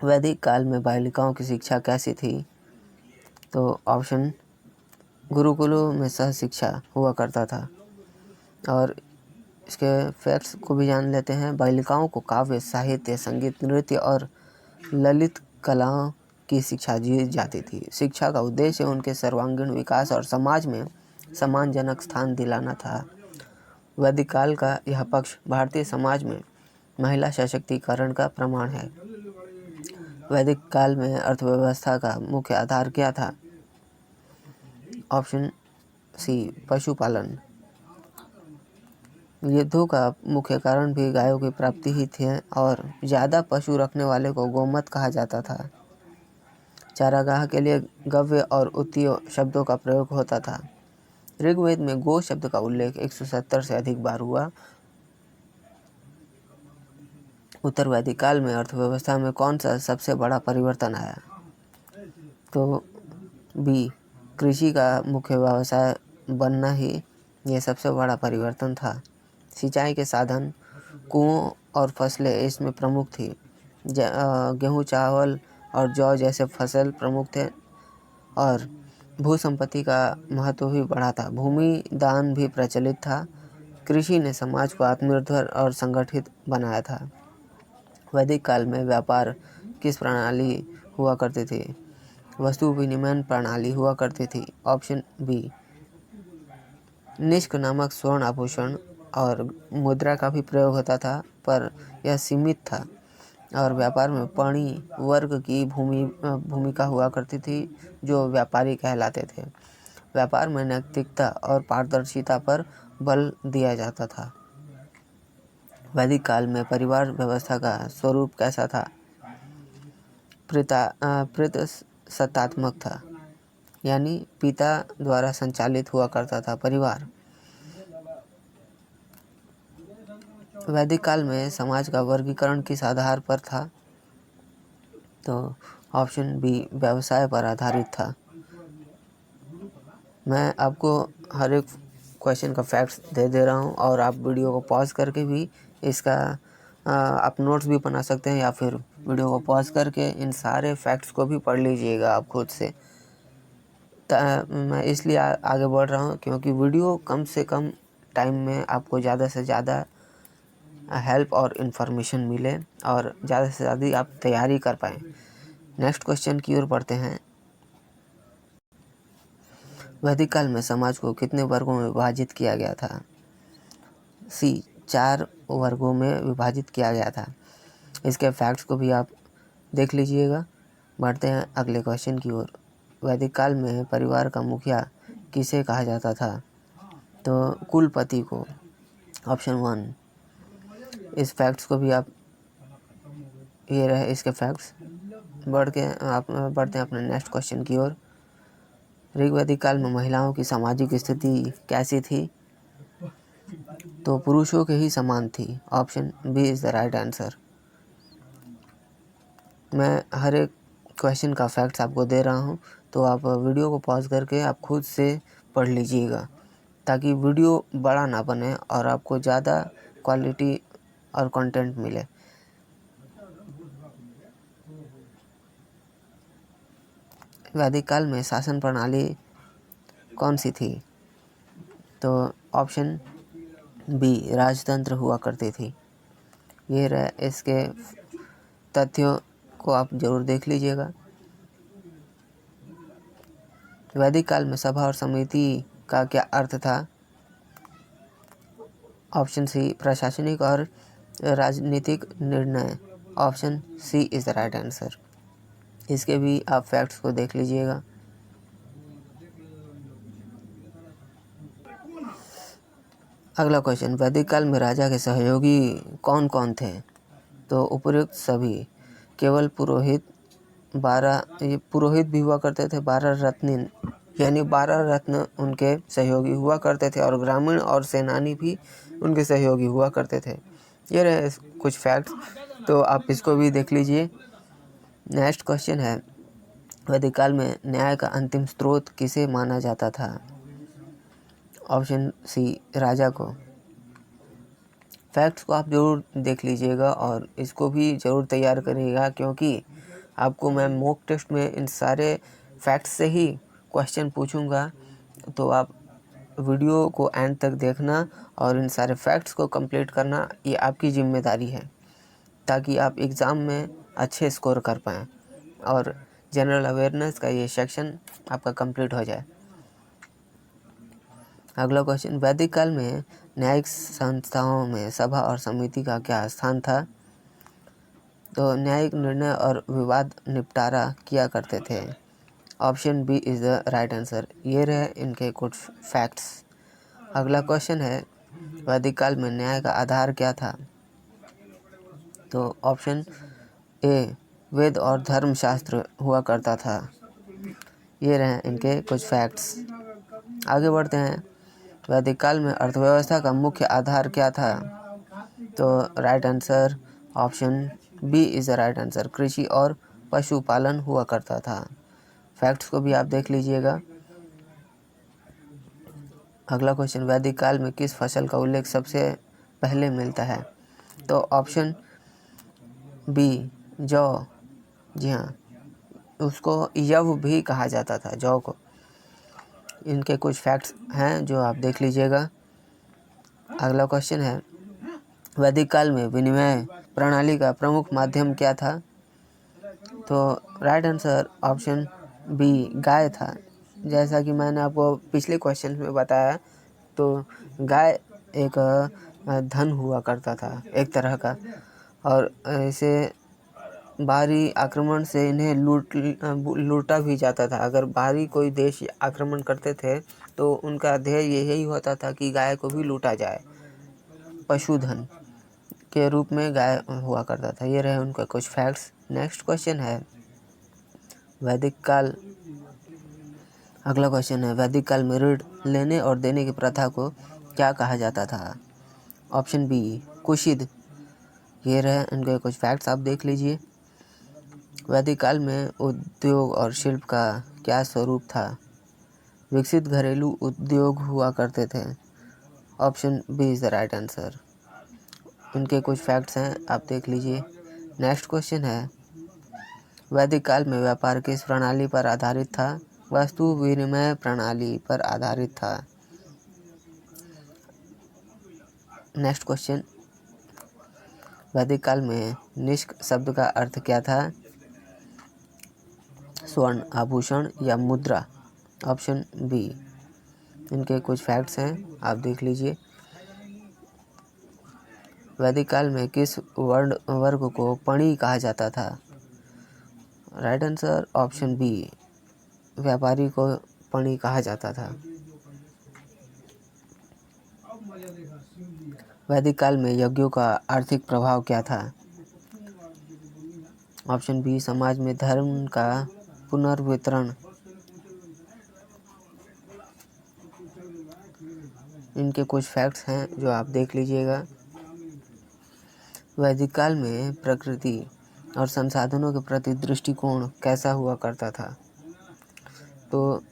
वैदिक काल में बालिकाओं की शिक्षा कैसी थी? तो ऑप्शन, गुरुकुलों में सह शिक्षा हुआ करता था। और इसके फैक्ट्स को भी जान लेते हैं। बालिकाओं को काव्य, साहित्य, संगीत, नृत्य और ललित कलाओं की शिक्षा दी जाती थी। शिक्षा का उद्देश्य उनके सर्वांगीण विकास और समाज में सम्मानजनक स्थान दिलाना था। वैदिक काल का यह पक्ष भारतीय समाज में महिला सशक्तिकरण का प्रमाण है। वैदिक काल में अर्थव्यवस्था का मुख्य आधार क्या था? ऑप्शन सी, पशुपालन। युद्धों का मुख्य कारण भी गायों की प्राप्ति ही थी और ज़्यादा पशु रखने वाले को गोमत कहा जाता था। चारागाह के लिए गव्य और उत्तीय शब्दों का प्रयोग होता था। ऋग्वेद में गो शब्द का उल्लेख 170 से अधिक बार हुआ। उत्तर वैदिक काल में अर्थव्यवस्था में कौन सा सबसे बड़ा परिवर्तन आया? तो बी, कृषि का मुख्य व्यवसाय बनना ही ये सबसे बड़ा परिवर्तन था। सिंचाई के साधन, कुओं और फसलें इसमें प्रमुख थी। गेहूँ, चावल और जौ जैसे फसल प्रमुख थे और भू संपत्ति का महत्व भी बढ़ा था। भूमि दान भी प्रचलित था। कृषि ने समाज को आत्मनिर्भर और संगठित बनाया था। वैदिक काल में व्यापार किस प्रणाली हुआ करती थी? वस्तु विनिमय प्रणाली हुआ करती थी। ऑप्शन बी, निष्क नामक स्वर्ण आभूषण और मुद्रा का भी प्रयोग होता था, पर यह सीमित था और व्यापार में पणी वर्ग की भूमिका हुआ करती थी, जो व्यापारी कहलाते थे। व्यापार में नैतिकता और पारदर्शिता पर बल दिया जाता था। वैदिक काल में परिवार व्यवस्था का स्वरूप कैसा था? सत्तात्मक था, यानी पिता द्वारा संचालित हुआ करता था परिवार। वैदिक काल में समाज का वर्गीकरण किस आधार पर था? तो ऑप्शन बी व्यवसाय पर आधारित था। मैं आपको हर एक क्वेश्चन का फैक्ट्स दे रहा हूँ और आप वीडियो को पॉज करके भी इसका आप नोट्स भी बना सकते हैं या फिर वीडियो को पॉज करके इन सारे फैक्ट्स को भी पढ़ लीजिएगा आप खुद से। मैं इसलिए आगे बढ़ रहा हूँ क्योंकि वीडियो कम से कम टाइम में आपको ज़्यादा से ज़्यादा हेल्प और इन्फॉर्मेशन मिले और ज़्यादा से ज़्यादा आप तैयारी कर पाएँ। नेक्स्ट क्वेश्चन की ओर बढ़ते हैं। वैदिक काल में समाज को कितने वर्गों में विभाजित किया गया था? सी 4 वर्गों में विभाजित किया गया था। इसके फैक्ट्स को भी आप देख लीजिएगा। बढ़ते हैं अगले क्वेश्चन की ओर। वैदिक काल में परिवार का मुखिया किसे कहा जाता था? तो कुलपति को, ऑप्शन 1। इस फैक्ट्स को भी आप, ये रहे इसके फैक्ट्स। बढ़ते हैं अपने नेक्स्ट क्वेश्चन की ओर। ऋग्वैदिक काल में महिलाओं की सामाजिक स्थिति कैसी थी? तो पुरुषों के ही समान थी। Option B is the right answer. मैं हर एक क्वेश्चन का फैक्ट्स आपको दे रहा हूँ, तो आप वीडियो को पॉज करके आप खुद से पढ़ लीजिएगा ताकि वीडियो बड़ा ना बने और आपको ज़्यादा क्वालिटी और कंटेंट मिले। वैदिक काल में शासन प्रणाली कौन सी थी? तो ऑप्शन बी राजतंत्र हुआ करती थी। ये रहे इसके तथ्यों को आप जरूर देख लीजिएगा। वैदिक काल में सभा और समिति का क्या अर्थ था? ऑप्शन सी प्रशासनिक और राजनीतिक निर्णय। Option C is the right answer. इसके भी आप फैक्ट्स को देख लीजिएगा। अगला क्वेश्चन, वैदिक काल में राजा के सहयोगी कौन कौन थे? तो उपयुक्त सभी, केवल पुरोहित पुरोहित भी हुआ करते थे। 12 रत्न यानी 12 रत्न उनके सहयोगी हुआ करते थे और ग्रामीण और सेनानी भी उनके सहयोगी हुआ करते थे। ये रहे कुछ फैक्ट्स, तो आप इसको भी देख लीजिए। नेक्स्ट क्वेश्चन है, वैदिक काल में न्याय का अंतिम स्रोत किसे माना जाता था? ऑप्शन सी राजा को। फैक्ट्स को आप ज़रूर देख लीजिएगा और इसको भी ज़रूर तैयार करिएगा क्योंकि आपको मैं मॉक टेस्ट में इन सारे फैक्ट्स से ही क्वेश्चन पूछूंगा। तो आप वीडियो को एंड तक देखना और इन सारे फैक्ट्स को कंप्लीट करना, ये आपकी जिम्मेदारी है ताकि आप एग्ज़ाम में अच्छे स्कोर कर पाएँ और जनरल अवेयरनेस का ये सेक्शन आपका कंप्लीट हो जाए। अगला क्वेश्चन, वैदिक काल में न्यायिक संस्थाओं में सभा और समिति का क्या स्थान था? तो न्यायिक निर्णय और विवाद निपटारा किया करते थे। Option B is the right answer. ये रहे इनके कुछ फैक्ट्स। अगला क्वेश्चन है, वैदिक काल में न्याय का आधार क्या था? तो ऑप्शन ए वेद और धर्मशास्त्र हुआ करता था। ये रहे इनके कुछ फैक्ट्स। आगे बढ़ते हैं, वैदिक काल में अर्थव्यवस्था का मुख्य आधार क्या था? तो right answer option B is the right answer. कृषि और पशुपालन हुआ करता था। फैक्ट्स को भी आप देख लीजिएगा। अगला क्वेश्चन, वैदिक काल में किस फसल का उल्लेख सबसे पहले मिलता है? तो ऑप्शन बी जौ। जी हाँ, उसको यव भी कहा जाता था, जौ को। इनके कुछ फैक्ट्स हैं जो आप देख लीजिएगा। अगला क्वेश्चन है, वैदिक काल में विनिमय प्रणाली का प्रमुख माध्यम क्या था? तो राइट आंसर ऑप्शन बी गाय था। जैसा कि मैंने आपको पिछले क्वेश्चन में बताया, तो गाय एक धन हुआ करता था एक तरह का, और इसे बाहरी आक्रमण से इन्हें लूटा भी जाता था। अगर बाहरी कोई देश आक्रमण करते थे तो उनका ध्येय यही होता था कि गाय को भी लूटा जाए। पशुधन के रूप में गाय हुआ करता था। ये रहे उनका कुछ फैक्ट्स। नेक्स्ट क्वेश्चन है वैदिक काल। अगला क्वेश्चन है वैदिक काल में ऋण लेने और देने की प्रथा को क्या कहा जाता था? ऑप्शन बी कुशिद। ये रहे इनके कुछ फैक्ट्स, आप देख लीजिए। वैदिक काल में उद्योग और शिल्प का क्या स्वरूप था? विकसित घरेलू उद्योग हुआ करते थे। Option B is the right answer. इनके कुछ फैक्ट्स हैं, आप देख लीजिए। नेक्स्ट क्वेश्चन है वैदिक काल में व्यापार किस प्रणाली पर आधारित था? वस्तु विनिमय प्रणाली पर आधारित था। नेक्स्ट क्वेश्चन वैदिक काल में निष्क शब्द का अर्थ क्या था? स्वर्ण, आभूषण या मुद्रा। Option B. इनके कुछ फैक्ट्स हैं, आप देख लीजिए। वैदिक काल में किस वर्ण वर्ग को पणी कहा जाता था? राइट आंसर ऑप्शन बी, व्यापारी को पणी कहा जाता था। वैदिक काल में यज्ञों का आर्थिक प्रभाव क्या था? ऑप्शन बी, समाज में धर्म का पुनर्वितरण। इनके कुछ फैक्ट्स हैं जो आप देख लीजिएगा। वैदिक काल में प्रकृति और संसाधनों के प्रति दृष्टिकोण कैसा हुआ करता था? तो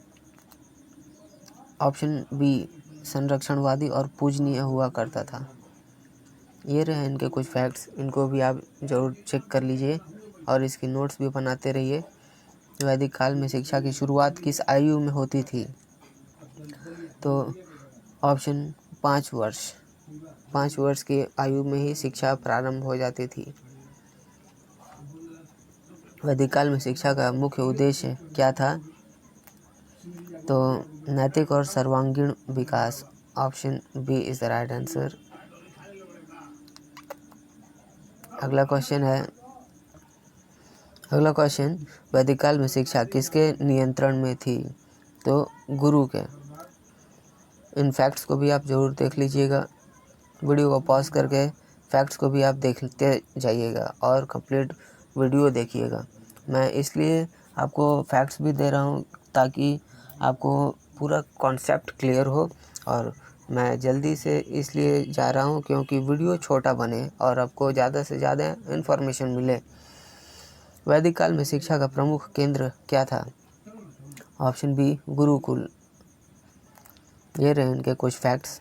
ऑप्शन बी, संरक्षणवादी और पूजनीय हुआ करता था। ये रहे इनके कुछ फैक्ट्स, इनको भी आप ज़रूर चेक कर लीजिए और इसकी नोट्स भी बनाते रहिए। वैदिक काल में शिक्षा की शुरुआत किस आयु में होती थी? तो ऑप्शन 5 वर्ष। 5 वर्ष की आयु में ही शिक्षा प्रारंभ हो जाती थी। वैदिक काल में शिक्षा का मुख्य उद्देश्य क्या था? तो नैतिक और सर्वांगीण विकास। Option B is the right answer. अगला क्वेश्चन वैदिक काल में शिक्षा किसके नियंत्रण में थी? तो गुरु के। इन फैक्ट्स को भी आप ज़रूर देख लीजिएगा। वीडियो को पॉज करके फैक्ट्स को भी आप देखते जाइएगा और कंप्लीट वीडियो देखिएगा। मैं इसलिए आपको फैक्ट्स भी दे रहा हूँ ताकि आपको पूरा कॉन्सेप्ट क्लियर हो, और मैं जल्दी से इसलिए जा रहा हूँ क्योंकि वीडियो छोटा बने और आपको ज़्यादा से ज़्यादा इन्फॉर्मेशन मिले। वैदिक काल में शिक्षा का प्रमुख केंद्र क्या था? Option B, gurukul. ये रहे इनके कुछ फैक्ट्स।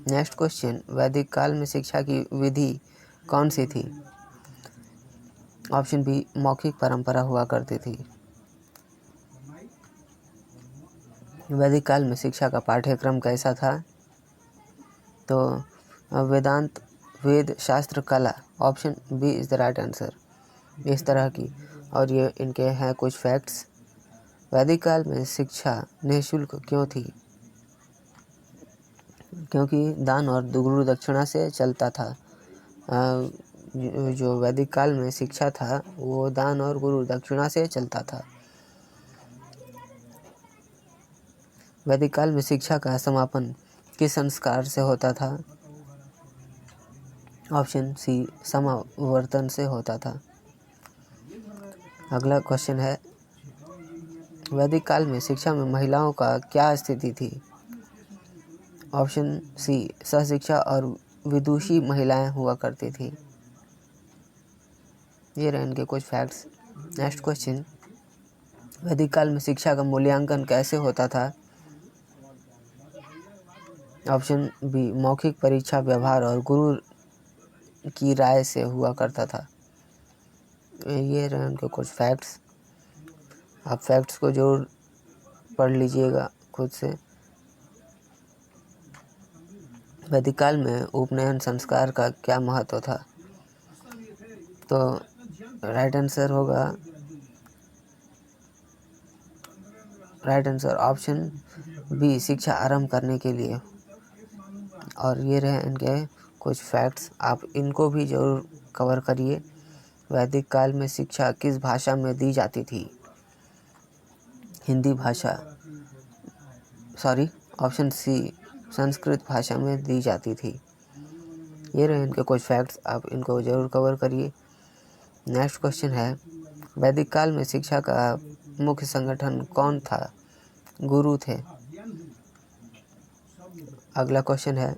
नेक्स्ट क्वेश्चन वैदिक काल में शिक्षा की विधि कौन सी थी? ऑप्शन बी, मौखिक परंपरा हुआ करती थी। वैदिक काल में शिक्षा का पाठ्यक्रम कैसा था? तो वेदांत, वेद, शास्त्र, कला। Option B is the right answer. इस तरह की, और ये इनके हैं कुछ फैक्ट्स। वैदिक काल में शिक्षा निःशुल्क क्यों थी? क्योंकि दान और गुरु दक्षिणा से चलता था। जो वैदिक काल में शिक्षा था वो दान और गुरु दक्षिणा से चलता था। वैदिक काल में शिक्षा का समापन किस संस्कार से होता था? ऑप्शन सी, समावर्तन से होता था। अगला क्वेश्चन है वैदिक काल में शिक्षा में महिलाओं का क्या स्थिति थी? ऑप्शन सी, सहशिक्षा और विदुषी महिलाएं हुआ करती थी। ये रहे इनके कुछ फैक्ट्स। नेक्स्ट क्वेश्चन वैदिक काल में शिक्षा का मूल्यांकन कैसे होता था? ऑप्शन बी, मौखिक परीक्षा, व्यवहार और गुरु की राय से हुआ करता था। ये रहे उनके कुछ फैक्ट्स। आप फैक्ट्स को जरूर पढ़ लीजिएगा खुद से। वैदिक काल में उपनयन संस्कार का क्या महत्व था? तो राइट आंसर ऑप्शन बी, शिक्षा आरंभ करने के लिए। और ये रहे इनके कुछ फैक्ट्स, आप इनको भी ज़रूर कवर करिए। वैदिक काल में शिक्षा किस भाषा में दी जाती थी? हिंदी भाषा, सॉरी, ऑप्शन सी, संस्कृत भाषा में दी जाती थी। ये रहे इनके कुछ फैक्ट्स, आप इनको ज़रूर कवर करिए। नेक्स्ट क्वेश्चन है, वैदिक काल में शिक्षा का मुख्य संगठन कौन था? गुरु थे। अगला क्वेश्चन है,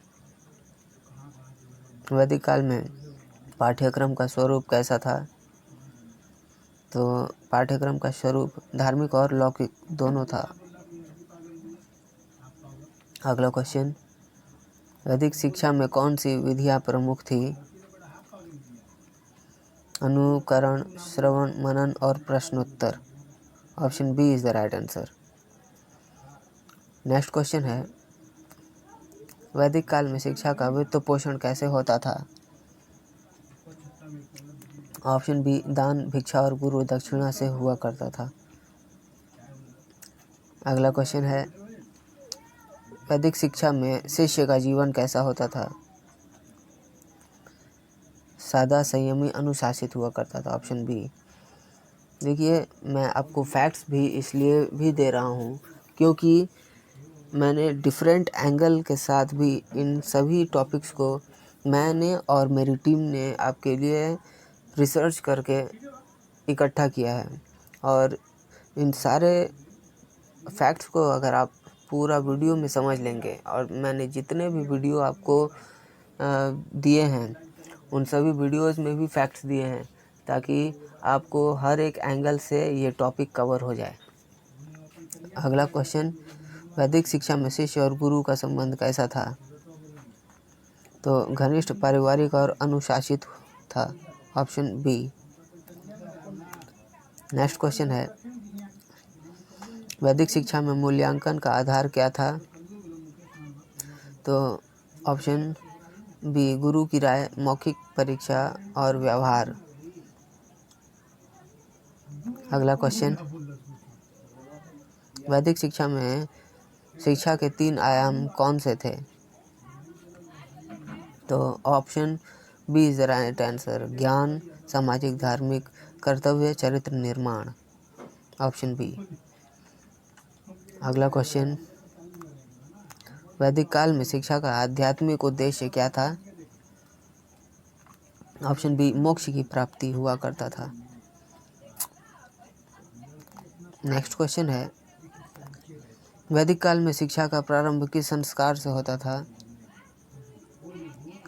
वैदिक काल में पाठ्यक्रम का स्वरूप कैसा था? तो पाठ्यक्रम का स्वरूप धार्मिक और लौकिक दोनों था। अगला क्वेश्चन, वैदिक शिक्षा में कौन सी विधियाँ प्रमुख थी? अनुकरण, श्रवण, मनन और प्रश्नोत्तर। Option B is the right answer. Next question है, वैदिक काल में शिक्षा का वित्त पोषण कैसे होता था? ऑप्शन बी, दान, भिक्षा और गुरु दक्षिणा से हुआ करता था। अगला क्वेश्चन है, वैदिक शिक्षा में शिष्य का जीवन कैसा होता था? सादा, संयमी, अनुशासित हुआ करता था। Option B. देखिए, मैं आपको फैक्ट्स भी इसलिए भी दे रहा हूँ क्योंकि मैंने डिफरेंट एंगल के साथ भी इन सभी टॉपिक्स को मैंने और मेरी टीम ने आपके लिए रिसर्च करके इकट्ठा किया है। और इन सारे फैक्ट्स को अगर आप पूरा वीडियो में समझ लेंगे, और मैंने जितने भी वीडियो आपको दिए हैं उन सभी वीडियोस में भी फैक्ट्स दिए हैं ताकि आपको हर एक एंगल से ये टॉपिक कवर हो जाए। अगला क्वेश्चन, वैदिक शिक्षा में शिष्य और गुरु का संबंध कैसा था? तो घनिष्ठ, पारिवारिक और अनुशासित था। Option B. नेक्स्ट क्वेश्चन है, वैदिक शिक्षा में मूल्यांकन का आधार क्या था? तो ऑप्शन बी, गुरु की राय, मौखिक परीक्षा और व्यवहार। अगला क्वेश्चन, वैदिक शिक्षा में शिक्षा के 3 आयाम कौन से थे? तो option B is the right answer, ज्ञान, सामाजिक, धार्मिक, कर्तव्य, चरित्र निर्माण। Option B. अगला क्वेश्चन, वैदिक काल में शिक्षा का आध्यात्मिक उद्देश्य क्या था? ऑप्शन बी, मोक्ष की प्राप्ति हुआ करता था। नेक्स्ट क्वेश्चन है, वैदिक काल में शिक्षा का प्रारंभ किस संस्कार से होता था?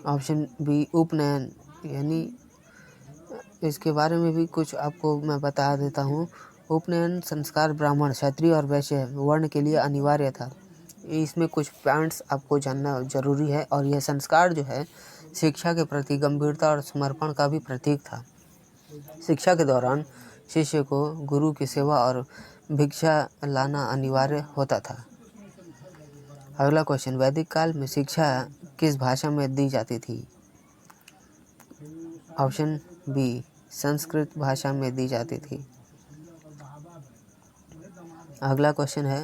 ऑप्शन बी, उपनयन। यानी इसके बारे में भी कुछ आपको मैं बता देता हूँ। उपनयन संस्कार ब्राह्मण, क्षत्रिय और वैश्य वर्ण के लिए अनिवार्य था। इसमें कुछ पॉइंट्स आपको जानना जरूरी है। और यह संस्कार जो है शिक्षा के प्रति गंभीरता और समर्पण का भी प्रतीक था। शिक्षा के दौरान शिष्य को गुरु की सेवा और भिक्षा लाना अनिवार्य होता था। अगला क्वेश्चन, वैदिक काल में शिक्षा किस भाषा में दी जाती थी? ऑप्शन बी, संस्कृत भाषा में दी जाती थी। अगला क्वेश्चन है,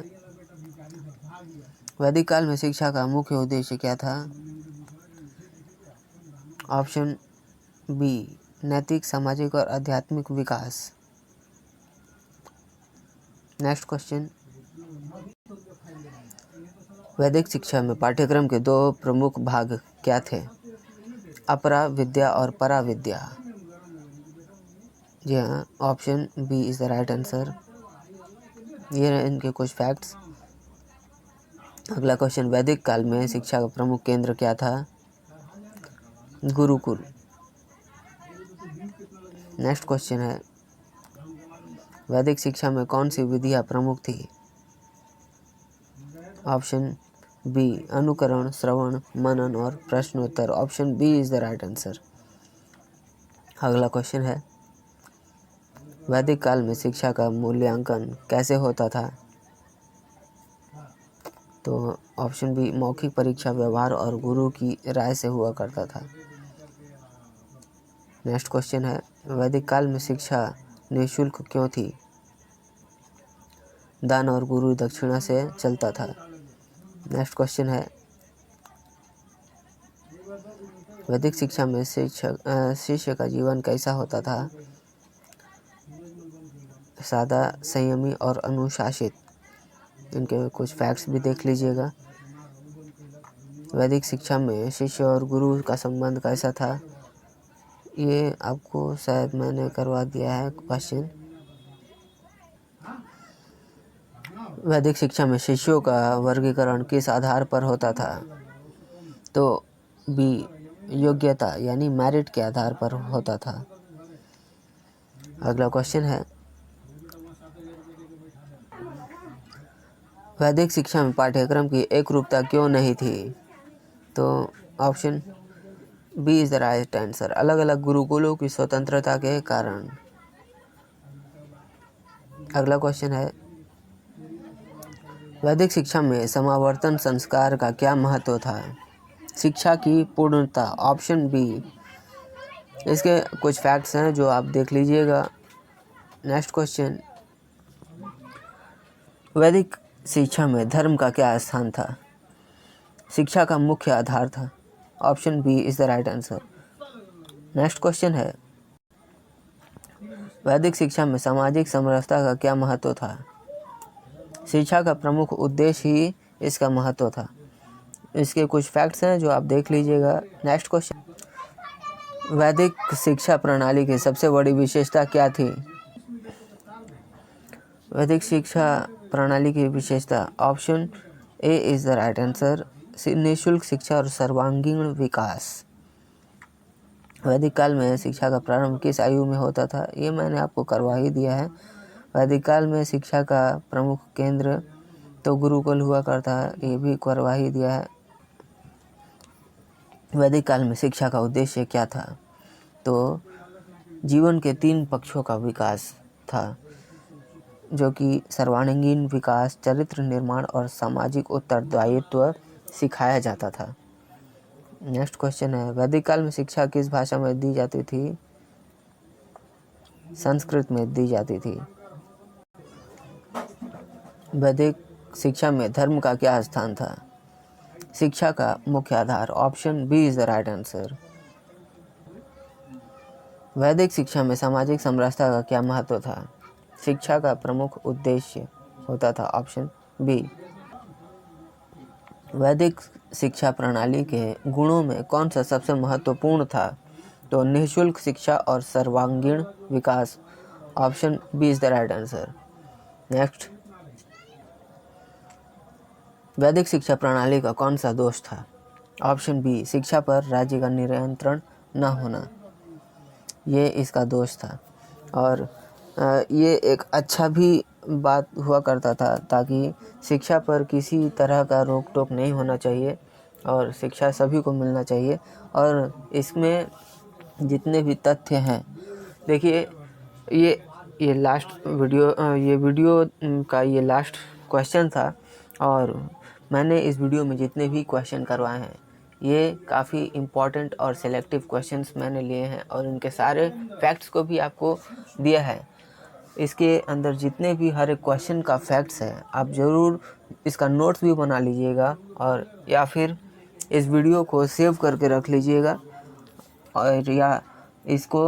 वैदिक काल में शिक्षा का मुख्य उद्देश्य क्या था? ऑप्शन बी, नैतिक, सामाजिक और आध्यात्मिक विकास। नेक्स्ट क्वेश्चन, वैदिक शिक्षा में पाठ्यक्रम के 2 प्रमुख भाग क्या थे? अपरा विद्या और परा विद्या। जी हाँ, option B is the right answer. ये रहे इनके कुछ फैक्ट्स। अगला क्वेश्चन, वैदिक काल में शिक्षा का प्रमुख केंद्र क्या था? गुरुकुल। नेक्स्ट क्वेश्चन है, वैदिक शिक्षा में कौन सी विधियाँ प्रमुख थी? ऑप्शन बी, अनुकरण, श्रवण, मनन और प्रश्नोत्तर। Option B is the right answer. अगला क्वेश्चन है, वैदिक काल में शिक्षा का मूल्यांकन कैसे होता था? तो ऑप्शन बी, मौखिक परीक्षा, व्यवहार और गुरु की राय से हुआ करता था। नेक्स्ट क्वेश्चन है, वैदिक काल में शिक्षा निःशुल्क क्यों थी? दान और गुरु दक्षिणा से चलता था। नेक्स्ट क्वेश्चन है, वैदिक शिक्षा में शिष्य का जीवन कैसा होता था? सादा, संयमी और अनुशासित। इनके कुछ फैक्ट्स भी देख लीजिएगा। वैदिक शिक्षा में शिष्य और गुरु का संबंध कैसा था, ये आपको शायद मैंने करवा दिया है क्वेश्चन। वैदिक शिक्षा में शिष्यों का वर्गीकरण किस आधार पर होता था, तो बी, योग्यता यानी मेरिट के आधार पर होता था। अगला क्वेश्चन है, वैदिक शिक्षा में पाठ्यक्रम की एक रूपता क्यों नहीं थी, तो option B is the right answer, अलग अलग गुरुकुलों की स्वतंत्रता के कारण। अगला क्वेश्चन है, वैदिक शिक्षा में समावर्तन संस्कार का क्या महत्व था, शिक्षा की पूर्णता, ऑप्शन बी। इसके कुछ फैक्ट्स हैं जो आप देख लीजिएगा। नेक्स्ट क्वेश्चन, वैदिक शिक्षा में धर्म का क्या स्थान था, शिक्षा का मुख्य आधार था, option B is the right answer. Next question है, वैदिक शिक्षा में सामाजिक समरसता का क्या महत्व था, शिक्षा का प्रमुख उद्देश्य ही इसका महत्व था। इसके कुछ फैक्ट्स हैं जो आप देख लीजिएगा। नेक्स्ट क्वेश्चन, वैदिक शिक्षा प्रणाली की सबसे बड़ी विशेषता क्या थी, वैदिक शिक्षा प्रणाली की विशेषता, option A is the right answer, निःशुल्क शिक्षा और सर्वांगीण विकास। वैदिक काल में शिक्षा का प्रारंभ किस आयु में होता था, ये मैंने आपको करवा ही दिया है। वैदिक काल में शिक्षा का प्रमुख केंद्र तो गुरुकुल हुआ करता है, ये भी करवा ही दिया है। वैदिक काल में शिक्षा का उद्देश्य क्या था, तो जीवन के 3 पक्षों का विकास था, जो कि सर्वांगीण विकास, चरित्र निर्माण और सामाजिक उत्तरदायित्व सिखाया जाता था। नेक्स्ट क्वेश्चन है, वैदिक काल में शिक्षा किस भाषा में दी जाती थी, संस्कृत में दी जाती थी। वैदिक शिक्षा में धर्म का क्या स्थान था, शिक्षा का मुख्य आधार, option B is the right answer. वैदिक शिक्षा में सामाजिक समरसता का क्या महत्व था, शिक्षा का प्रमुख उद्देश्य होता था, ऑप्शन बी। वैदिक शिक्षा प्रणाली के गुणों में कौन सा सबसे महत्वपूर्ण था, तो निःशुल्क शिक्षा और सर्वांगीण विकास, option B is the right answer. Next, वैदिक शिक्षा प्रणाली का कौन सा दोष था, ऑप्शन बी, शिक्षा पर राज्य का नियंत्रण न होना, ये इसका दोष था। और ये एक अच्छा भी बात हुआ करता था, ताकि शिक्षा पर किसी तरह का रोक टोक नहीं होना चाहिए और शिक्षा सभी को मिलना चाहिए। और इसमें जितने भी तथ्य हैं, देखिए ये लास्ट वीडियो, ये वीडियो का ये लास्ट क्वेश्चन था, और मैंने इस वीडियो में जितने भी क्वेश्चन करवाए हैं, ये काफ़ी इम्पॉर्टेंट और सिलेक्टिव क्वेश्चंस मैंने लिए हैं, और इनके सारे फैक्ट्स को भी आपको दिया है। इसके अंदर जितने भी हर एक क्वेश्चन का फैक्ट्स है, आप ज़रूर इसका नोट्स भी बना लीजिएगा, और या फिर इस वीडियो को सेव करके रख लीजिएगा, और या इसको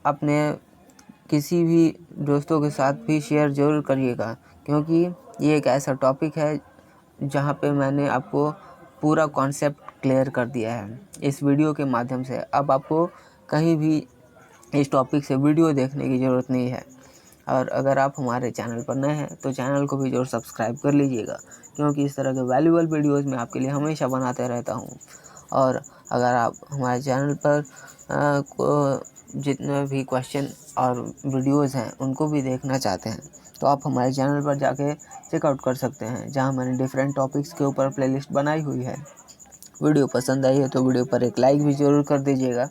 अपने किसी भी दोस्तों के साथ भी शेयर ज़रूर करिएगा, क्योंकि ये एक ऐसा टॉपिक है जहाँ पे मैंने आपको पूरा कॉन्सेप्ट क्लियर कर दिया है इस वीडियो के माध्यम से। अब आपको कहीं भी इस टॉपिक से वीडियो देखने की ज़रूरत नहीं है। और अगर आप हमारे चैनल पर नए हैं तो चैनल को भी ज़रूर सब्सक्राइब कर लीजिएगा, क्योंकि इस तरह के वैल्यूएबल वीडियोस मैं आपके लिए हमेशा बनाते रहता हूं। और अगर आप हमारे चैनल पर जितने भी क्वेश्चन और वीडियोस हैं उनको भी देखना चाहते हैं, तो आप हमारे चैनल पर जाके चेकआउट कर सकते हैं, जहां मैंने डिफरेंट टॉपिक्स के ऊपर प्लेलिस्ट बनाई हुई है। वीडियो पसंद आई है तो वीडियो पर एक लाइक भी ज़रूर कर दीजिएगा।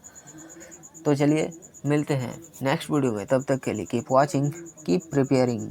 तो चलिए मिलते हैं नेक्स्ट वीडियो में, तब तक के लिए कीप वॉचिंग, कीप प्रिपेयरिंग।